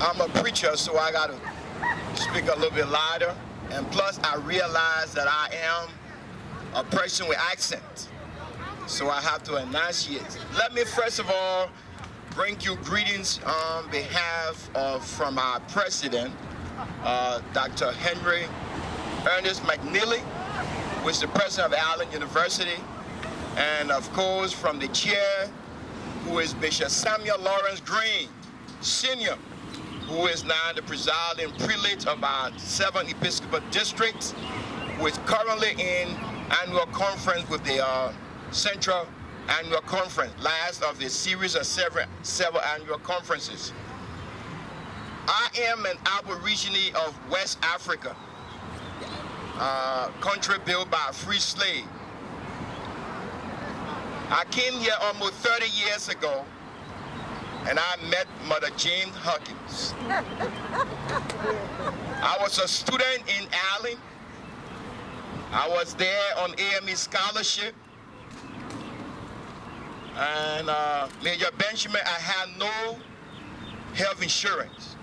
I'm a preacher, so I got to speak a little bit louder. And plus, I realize that I am a person with accent, so I have to enunciate. Let me first of all bring you greetings on behalf of from our president, Dr. Henry Ernest McNeely, who is the president of Allen University, and of course from the chair, who is Bishop Samuel Lawrence Green, Sr., who is now the presiding prelate of our 7th Episcopal District, who is currently in annual conference with the Central Annual Conference, last of the series of several annual conferences. I am an aborigine of West Africa, country built by a free slave. I came here almost 30 years ago, and I met Mother Jane Hawkins. I was a student in Allen. I was there on AME scholarship. And Major Benjamin, I had no health insurance.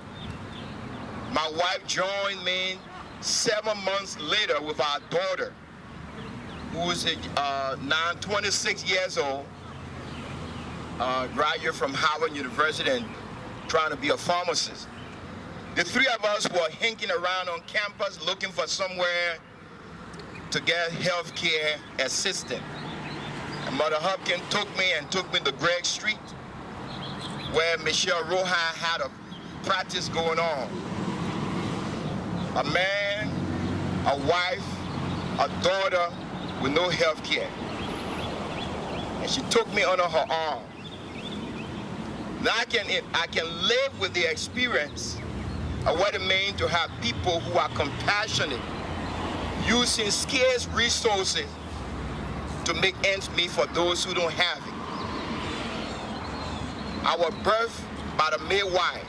My wife joined me 7 months later with our daughter, who is now 26 years old, graduate from Howard University and trying to be a pharmacist. The three of us were hinking around on campus looking for somewhere to get health care assistance. And Mother Hopkins took me to Gregg Street, where Michelle Rohan had a practice going on. A man, a wife, a daughter with no health care. And she took me under her arm. Now I can live with the experience of what it means to have people who are compassionate, using scarce resources to make ends meet for those who don't have it. I was birthed by the midwife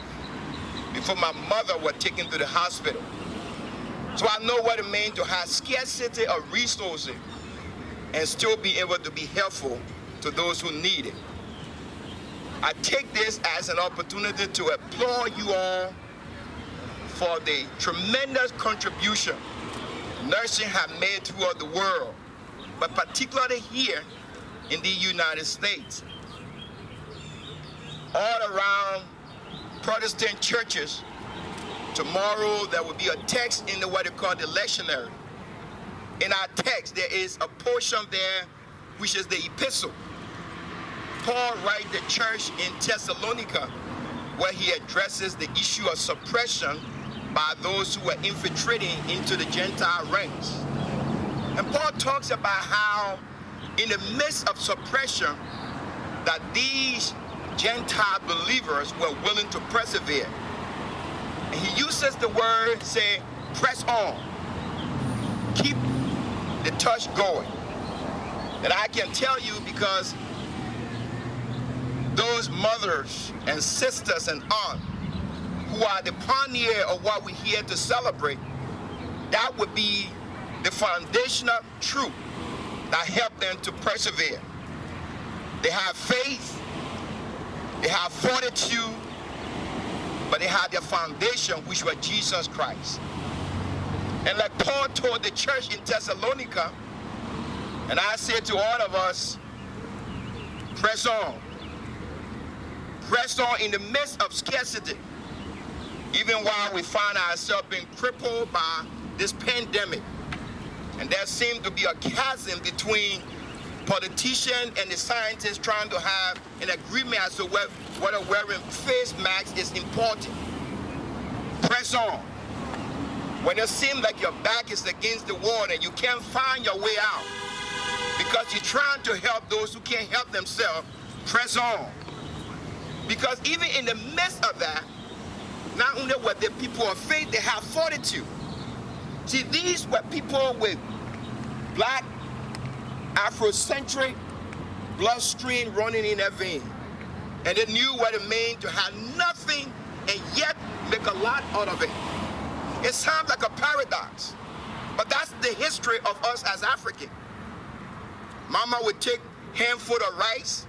before my mother was taken to the hospital. So I know what it means to have scarcity of resources and still be able to be helpful to those who need it. I take this as an opportunity to applaud you all for the tremendous contribution nursing have made throughout the world, but particularly here in the United States. All around Protestant churches, tomorrow there will be a text in what they call the lectionary. In our text, there is a portion there which is the epistle. Paul writes the church in Thessalonica, where he addresses the issue of suppression by those who are infiltrating into the Gentile ranks. And Paul talks about how in the midst of suppression that these Gentile believers were willing to persevere. And he uses the word, say, press on. Keep the touch going. And I can tell you because those mothers and sisters and aunts who are the pioneer of what we're here to celebrate, that would be the foundational truth that helped them to persevere. They have faith, they have fortitude, but they have their foundation, which was Jesus Christ. And like Paul told the church in Thessalonica, and I say to all of us, press on. Press on in the midst of scarcity, even while we find ourselves being crippled by this pandemic. And there seems to be a chasm between politicians and the scientists trying to have an agreement as to whether wearing face masks is important. Press on. When it seems like your back is against the wall and you can't find your way out because you're trying to help those who can't help themselves, press on. Because even in the midst of that, not only were they people of faith, they have fortitude. See, these were people with black, Afrocentric bloodstream running in their vein. And they knew what it meant to have nothing and yet make a lot out of it. It sounds like a paradox, but that's the history of us as Africans. Mama would take handful of rice,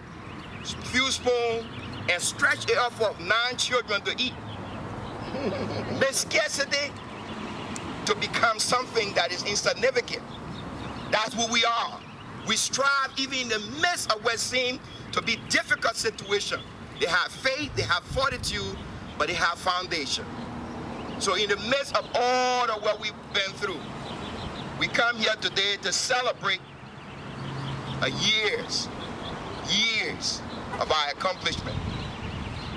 few spoons, and stretch it up for 9 children to eat. Make scarcity to become something that is insignificant. That's who we are. We strive even in the midst of what seems to be difficult situation. They have faith, they have fortitude, but they have foundation. So in the midst of all of what we've been through, we come here today to celebrate years of our accomplishment.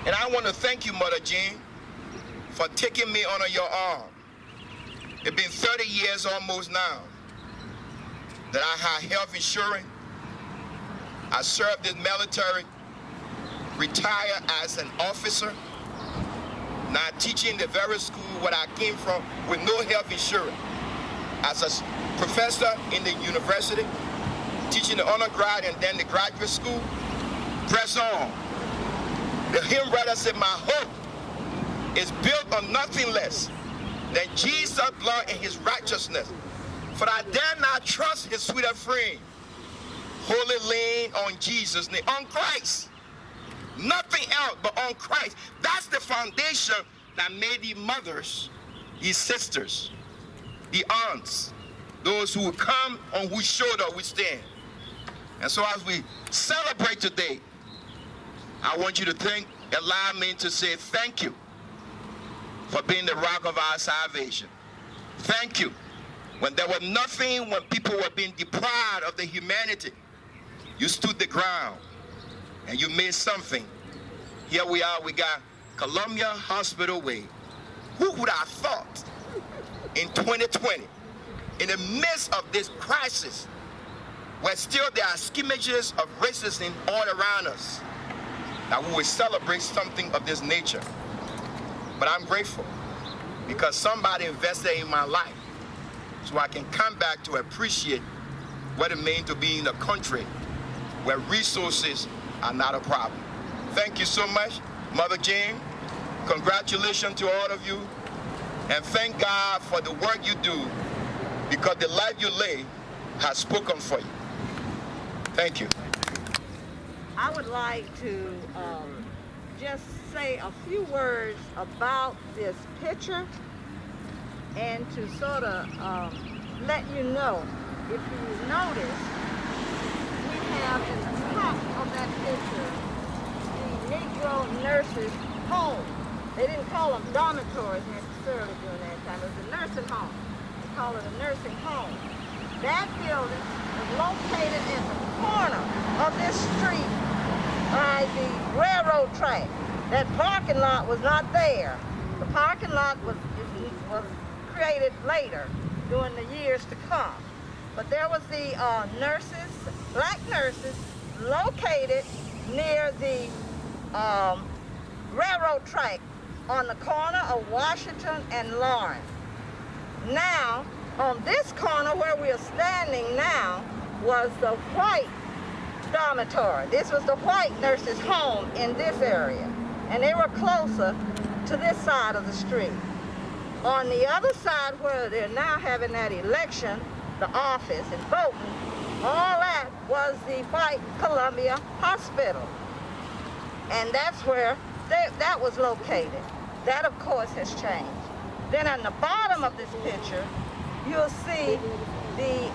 And I want to thank you, Mother Jean, for taking me under your arm. It's been 30 years almost now that I had health insurance. I served in military, retired as an officer, now teaching the very school where I came from with no health insurance. As a professor in the university, teaching the undergrad and then the graduate school, press on. The hymn writer said, my hope is built on nothing less than Jesus' blood and his righteousness. For I dare not trust his sweeter frame, wholly lean on Jesus' name, on Christ. Nothing else but on Christ. That's the foundation that made these mothers, these sisters, the aunts, those who will come on whose shoulder we stand. And so as we celebrate today, I want you to allow me to say thank you for being the rock of our salvation. Thank you. When there was nothing, when people were being deprived of the humanity, you stood the ground and you made something. Here we are, we got Columbia Hospital Way. Who would have thought in 2020, in the midst of this crisis, where still there are skirmishes of racism all around us, that we will celebrate something of this nature. But I'm grateful because somebody invested in my life so I can come back to appreciate what it means to be in a country where resources are not a problem. Thank you so much, Mother Jane. Congratulations to all of you. And thank God for the work you do, because the life you live has spoken for you. Thank you. I would like to just say a few words about this picture and to sort of let you know, if you notice, we have in the top of that picture the Negro nurses' home. They didn't call them dormitories necessarily during that time. It was a nursing home. They call it a nursing home. That building was located in the corner of this street by the railroad track. That parking lot was not there. The parking lot was created later during the years to come. But there was the nurses, black nurses, located near the railroad track on the corner of Washington and Lawrence. Now, on this corner where we are standing now was the white dormitory. This was the white nurses' home in this area, and they were closer to this side of the street. On the other side where they're now having that election, the office and voting, all that was the white Columbia Hospital. And that's where that was located. That, of course, has changed. Then on the bottom of this picture, you'll see the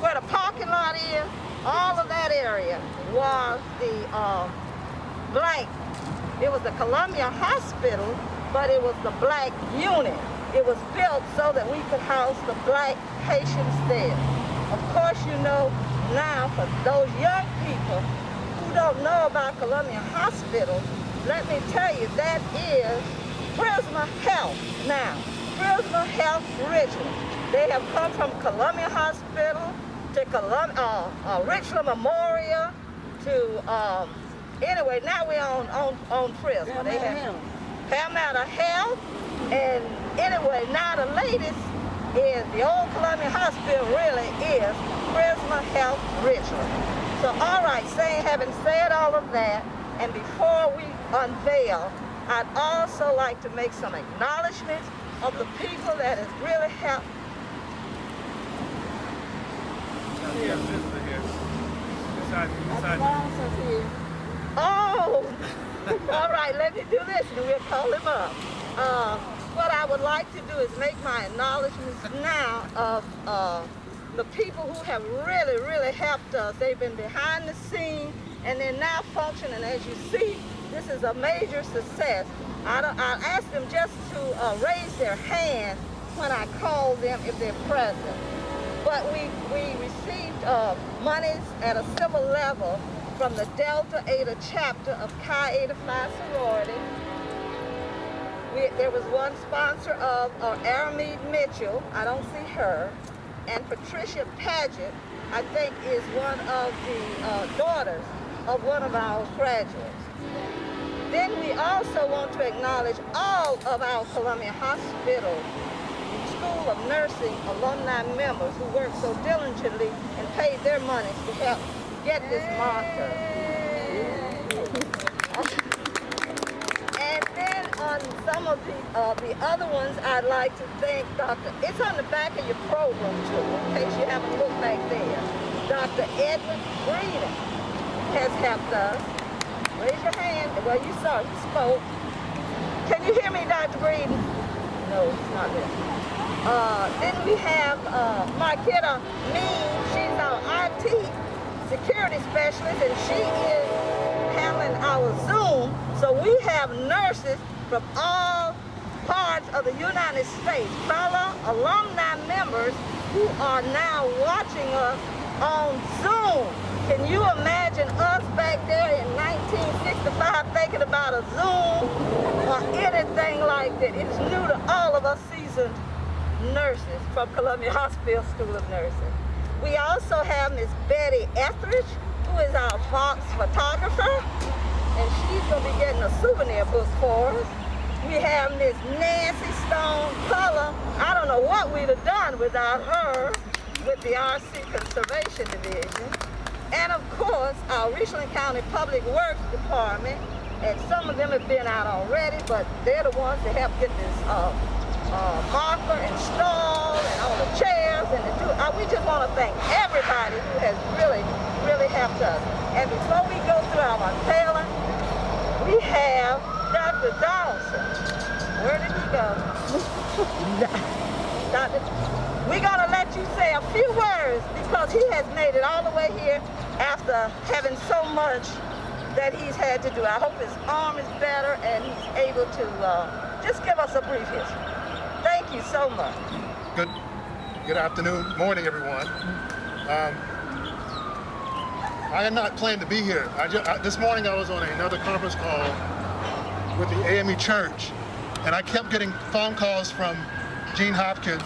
where the parking lot is. All of that area was the blank. It was the Columbia Hospital, but it was the black unit. It was built so that we could house the black patients there. Of course, you know now, for those young people who don't know about Columbia Hospital, let me tell you, that is Prisma Health now. Prisma Health Richland. They have come from Columbia Hospital to Richland Memorial to, anyway, now we're on Prisma. They have Panorama Health, and anyway, now the latest is the old Columbia Hospital really is Prisma Health Richland. So, all right, having said all of that, and before we unveil, I'd also like to make some acknowledgments of the people that has really helped. Oh, all right, let me do this and we'll call him up. What I would like to do is make my acknowledgments now of the people who have really, really helped us. They've been behind the scene, and they're now functioning. As you see, this is a major success. I ask them just to raise their hand when I call them if they're present. But we received monies at a civil level from the Delta Eta chapter of Chi Eta Phi sorority. There was one sponsor of Aramid Mitchell, I don't see her, and Patricia Paget, I think, is one of the daughters of one of our graduates. Then we also want to acknowledge all of our Columbia Hospital School of Nursing alumni members who worked so diligently and paid their money to help get this marker. And then on some of the other ones, I'd like to thank Dr. It's on the back of your program too, in case you haven't looked back there. Dr. Edward Breeden has helped us. Raise your hand. Well, you saw he spoke. Can you hear me, Dr. Breeden? No, it's not there. Then we have Marquetta Mean. She's our IT security specialist, and she is handling our Zoom. So we have nurses from all parts of the United States, fellow alumni members who are now watching us on Zoom. Can you imagine us back there in 1965 thinking about a Zoom or anything like that? It's new to all of us seasoned nurses from Columbia Hospital School of Nursing. We also have Miss Betty Etheridge, who is our Fox photographer, and she's going to be getting a souvenir book for us. We have Miss Nancy Stone Color. I don't know what we'd have done without her with the RC Conservation Division. And of course, our Richland County Public Works Department, and some of them have been out already, but they're the ones that help get this marker installed and all the chairs and we just want to thank everybody who has really, really helped us. And before we go through our unveiling, we have Dr. Donaldson. Where did he go? We're going to let you say a few words because he has made it all the way here after having so much that he's had to do. I hope his arm is better and he's able to just give us a brief history. Thank you so much. Good afternoon, morning, everyone. I had not planned to be here. This morning I was on another conference call with the AME Church, and I kept getting phone calls from Gene Hopkins,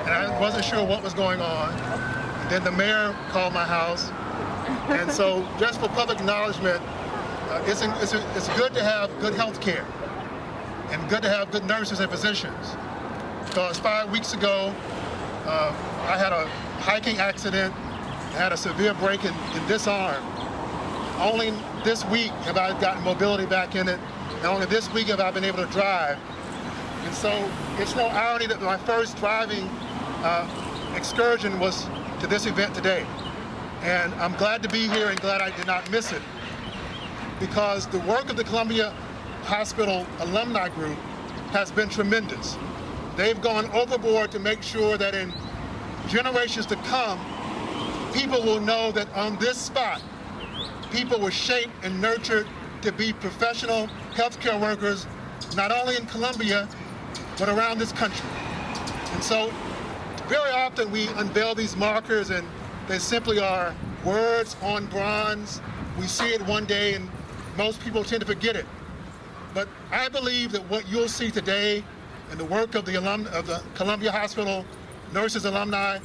and I wasn't sure what was going on. And then the mayor called my house, and so just for public acknowledgement, it's good to have good health care and good to have good nurses and physicians. Because 5 weeks ago, I had a hiking accident. I had a severe break in this arm. Only this week have I gotten mobility back in it, and only this week have I been able to drive. And so it's no irony that my first driving excursion was to this event today. And I'm glad to be here and glad I did not miss it, because the work of the Columbia Hospital Alumni Group has been tremendous. They've gone overboard to make sure that in generations to come, people will know that on this spot, people were shaped and nurtured to be professional healthcare workers, not only in Columbia, but around this country. And so very often we unveil these markers and they simply are words on bronze. We see it one day and most people tend to forget it. But I believe that what you'll see today in the work of the Columbia Hospital Nurses Alumni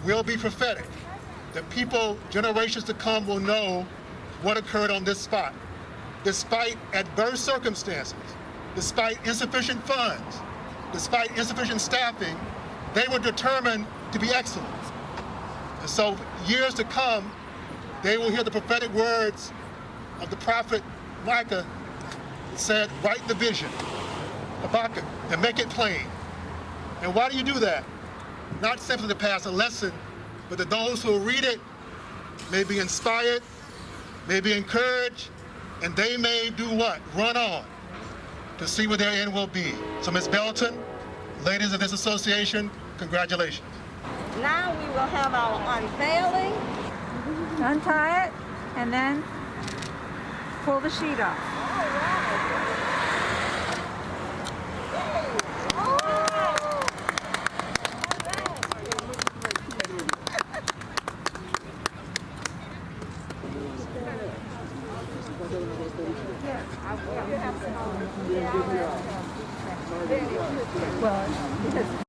will be prophetic. That people, generations to come, will know what occurred on this spot. Despite adverse circumstances, despite insufficient funds, despite insufficient staffing, they were determined to be excellent. And so years to come, they will hear the prophetic words of the prophet Micah that said, write the vision, Habakkuk, and make it plain. And why do you do that? Not simply to pass a lesson, but that those who read it may be inspired, may be encouraged, and they may do what? Run on. to see what their end will be. So Ms. Belton, ladies of this association, congratulations. Now we will have our unveiling. Untie it and then pull the sheet off. Well,